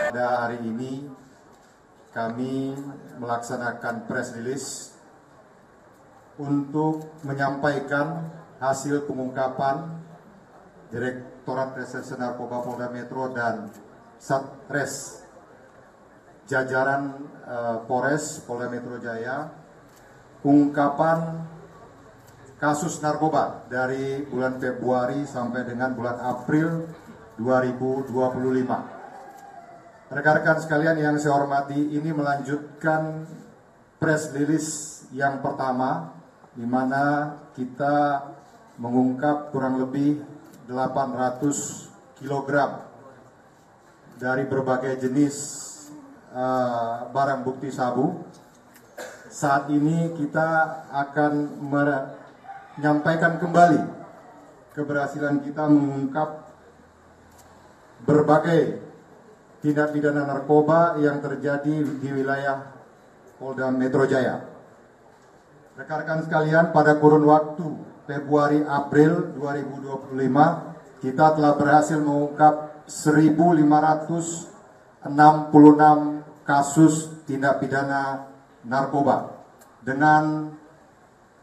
Pada hari ini kami melaksanakan press release untuk menyampaikan hasil pengungkapan Direktorat Reserse Narkoba Polda Metro dan Satres jajaran Polres Polda Metro Jaya, pengungkapan kasus narkoba dari bulan Februari sampai dengan bulan April 2025. Rekan-rekan sekalian yang saya hormati, ini melanjutkan press release yang pertama, di mana kita mengungkap kurang lebih 800 kg dari berbagai jenis barang bukti sabu. Saat ini kita akan menyampaikan kembali keberhasilan kita mengungkap berbagai tindak pidana narkoba yang terjadi di wilayah Polda Metro Jaya. Rekan-rekan sekalian, pada kurun waktu Februari-April 2025, kita telah berhasil mengungkap 1.566 kasus tindak pidana narkoba dengan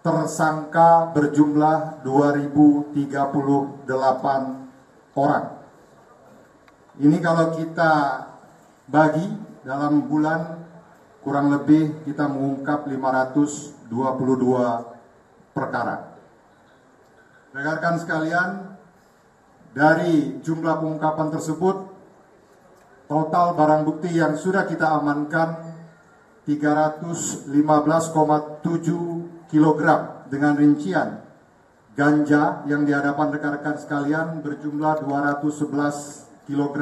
tersangka berjumlah 2.038 orang. Ini kalau kita bagi dalam bulan, kurang lebih kita mengungkap 522 perkara. Rekan-rekan sekalian, dari jumlah pengungkapan tersebut, total barang bukti yang sudah kita amankan 315,7 kg dengan rincian ganja yang di hadapan rekan-rekan sekalian berjumlah 211 kg,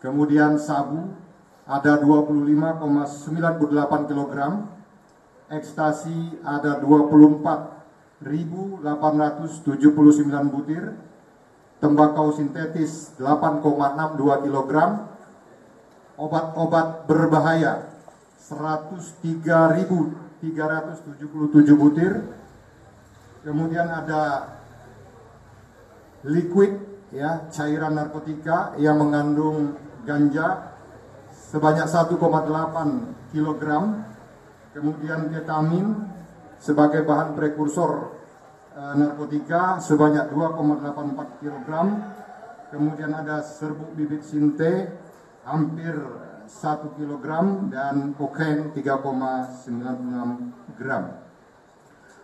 kemudian sabu ada 25,98 kg, ekstasi ada 24.879 butir, tembakau sintetis 8,62 kg, obat-obat berbahaya 103.377 butir, kemudian ada liquid, ya, cairan narkotika yang mengandung ganja sebanyak 1,8 kg, kemudian ketamin sebagai bahan prekursor narkotika sebanyak 2,84 kg, kemudian ada serbuk bibit sinte hampir 1 kg dan kokain 3,96 gram.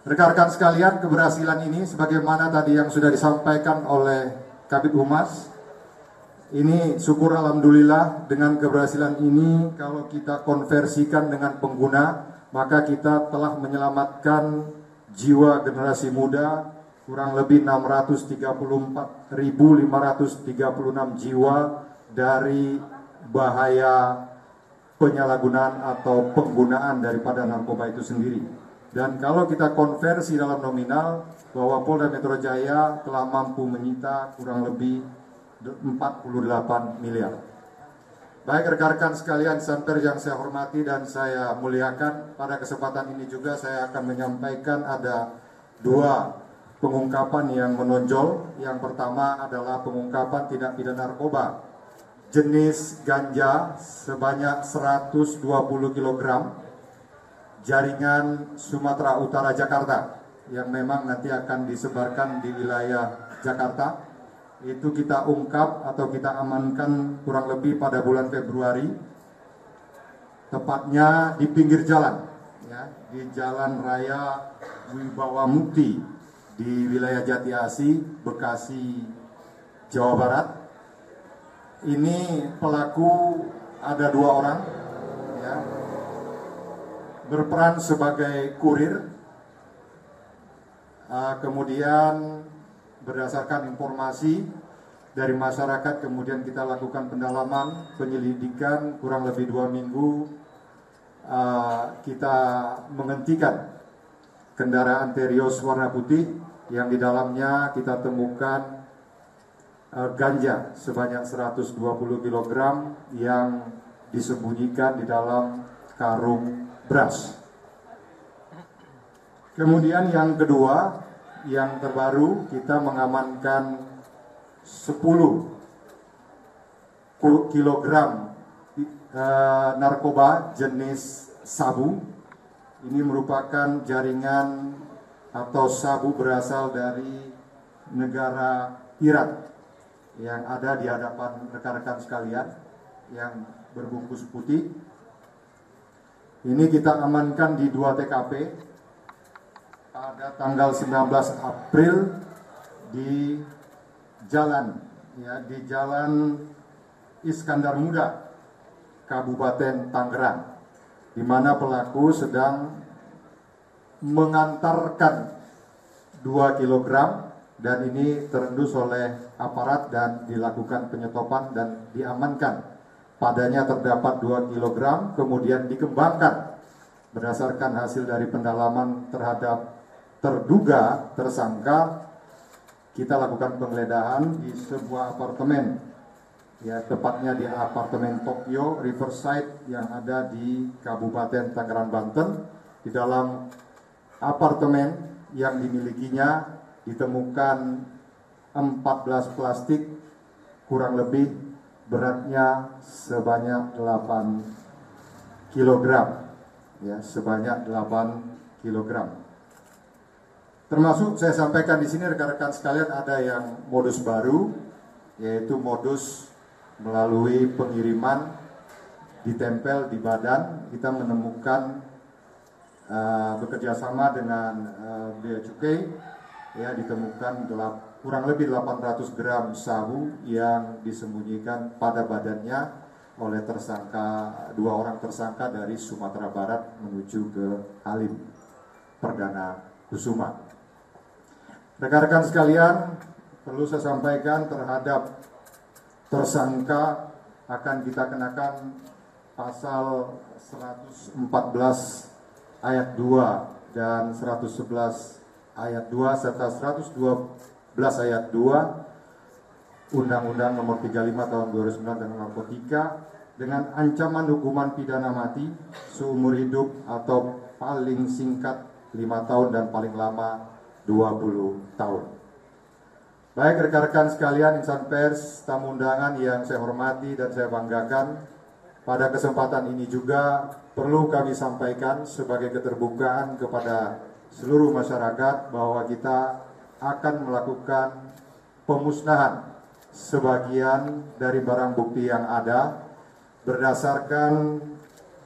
Rekan-rekan sekalian, keberhasilan ini sebagaimana tadi yang sudah disampaikan oleh Kabid Humas, ini syukur alhamdulillah dengan keberhasilan ini kalau kita konversikan dengan pengguna, maka kita telah menyelamatkan jiwa generasi muda kurang lebih 634.536 jiwa dari bahaya penyalahgunaan atau penggunaan daripada narkoba itu sendiri. Dan kalau kita konversi dalam nominal, bahwa Polda Metro Jaya telah mampu menyita kurang lebih 48 miliar. Baik rekan-rekan sekalian Santer yang saya hormati dan saya muliakan, pada kesempatan ini juga saya akan menyampaikan ada dua pengungkapan yang menonjol. Yang pertama adalah pengungkapan tindak pidana narkoba jenis ganja sebanyak 120 kg jaringan Sumatera Utara Jakarta yang memang nanti akan disebarkan di wilayah Jakarta. Itu kita ungkap atau kita amankan kurang lebih pada bulan Februari, tepatnya di pinggir jalan, ya, di Jalan Raya Wibawa Mukti di wilayah Jati Asih, Bekasi, Jawa Barat. Ini pelaku ada 2 orang, ya, berperan sebagai kurir. Kemudian berdasarkan informasi dari masyarakat, kemudian kita lakukan pendalaman, penyelidikan kurang lebih 2 minggu. Kita menghentikan kendaraan Terios warna putih yang di dalamnya kita temukan ganja sebanyak 120 kg yang disembunyikan di dalam karung beras. Kemudian yang kedua, yang terbaru kita mengamankan 10 kilogram narkoba jenis sabu. Ini merupakan jaringan atau sabu berasal dari negara Iran yang ada di hadapan rekan-rekan sekalian yang berbungkus putih. Ini kita amankan di 2 TKP pada tanggal 19 April di Jalan Iskandar Muda, Kabupaten Tangerang, di mana pelaku sedang mengantarkan 2 kilogram dan ini terendus oleh aparat dan dilakukan penyetopan dan diamankan. Padanya terdapat 2 kilogram, kemudian dikembangkan berdasarkan hasil dari pendalaman terhadap terduga tersangka. Kita lakukan penggeledahan di sebuah apartemen, ya tepatnya di apartemen Tokyo Riverside yang ada di Kabupaten Tangerang, Banten. Di dalam apartemen yang dimilikinya ditemukan 14 plastik kurang lebih beratnya sebanyak 8 kilogram, ya sebanyak 8 kilogram. Termasuk saya sampaikan di sini rekan-rekan sekalian ada yang modus baru, yaitu modus melalui pengiriman ditempel di badan. Kita menemukan bekerja sama dengan Bea Cukai, ya ditemukan kurang lebih 800 gram sabu yang disembunyikan pada badannya oleh dua orang tersangka dari Sumatera Barat menuju ke Halim Perdana Kusuma. Rekan-rekan sekalian, perlu saya sampaikan terhadap tersangka akan kita kenakan pasal 114 ayat 2 dan 111 ayat 2 serta 112 ayat 2 Undang-Undang Nomor 35 Tahun 2009 tentang narkotika dengan ancaman hukuman pidana mati seumur hidup atau paling singkat 5 tahun dan paling lama 20 tahun. Baik rekan-rekan sekalian, insan pers, tamu undangan yang saya hormati dan saya banggakan, pada kesempatan ini juga perlu kami sampaikan sebagai keterbukaan kepada seluruh masyarakat bahwa kita akan melakukan pemusnahan sebagian dari barang bukti yang ada berdasarkan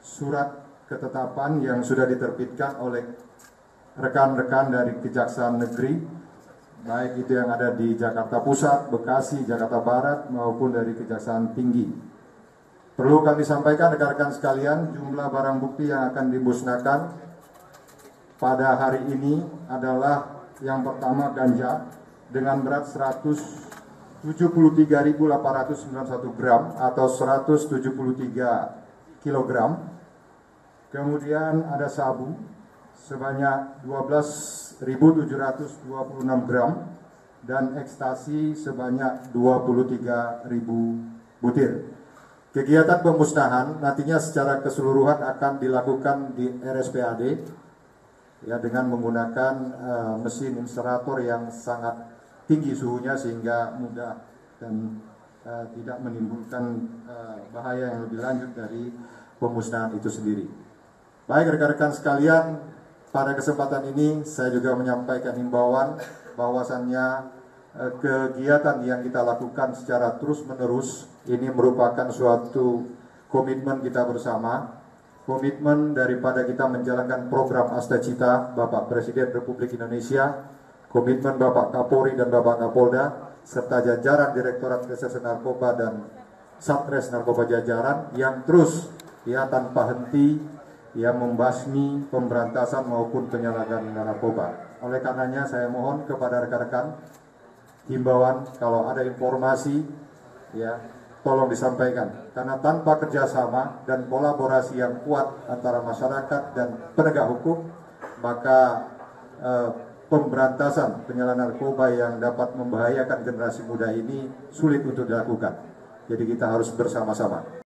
surat ketetapan yang sudah diterbitkan oleh rekan-rekan dari Kejaksaan Negeri, baik itu yang ada di Jakarta Pusat, Bekasi, Jakarta Barat maupun dari Kejaksaan Tinggi. Perlu kami sampaikan rekan-rekan sekalian, jumlah barang bukti yang akan dimusnahkan pada hari ini adalah yang pertama ganja dengan berat 173.891 gram atau 173 kilogram. Kemudian ada sabu sebanyak 12.726 gram dan ekstasi sebanyak 23.000 butir. Kegiatan pemusnahan nantinya secara keseluruhan akan dilakukan di RSPAD, ya dengan menggunakan mesin insinerator yang sangat tinggi suhunya sehingga mudah dan tidak menimbulkan bahaya yang lebih lanjut dari pemusnahan itu sendiri. Baik rekan-rekan sekalian, pada kesempatan ini saya juga menyampaikan himbauan bahwasannya kegiatan yang kita lakukan secara terus-menerus ini merupakan suatu komitmen kita bersama, komitmen daripada kita menjalankan program Asta Cita Bapak Presiden Republik Indonesia, komitmen Bapak Kapolri dan Bapak Kapolda serta jajaran Direktorat Reserse Narkoba dan Satres Narkoba jajaran yang terus ya tanpa henti yang membasmi pemberantasan maupun penyalahgunaan narkoba. Oleh karenanya saya mohon kepada rekan-rekan himbauan kalau ada informasi ya tolong disampaikan, karena tanpa kerjasama dan kolaborasi yang kuat antara masyarakat dan penegak hukum maka pemberantasan penyalahgunaan narkoba yang dapat membahayakan generasi muda ini sulit untuk dilakukan. Jadi kita harus bersama-sama.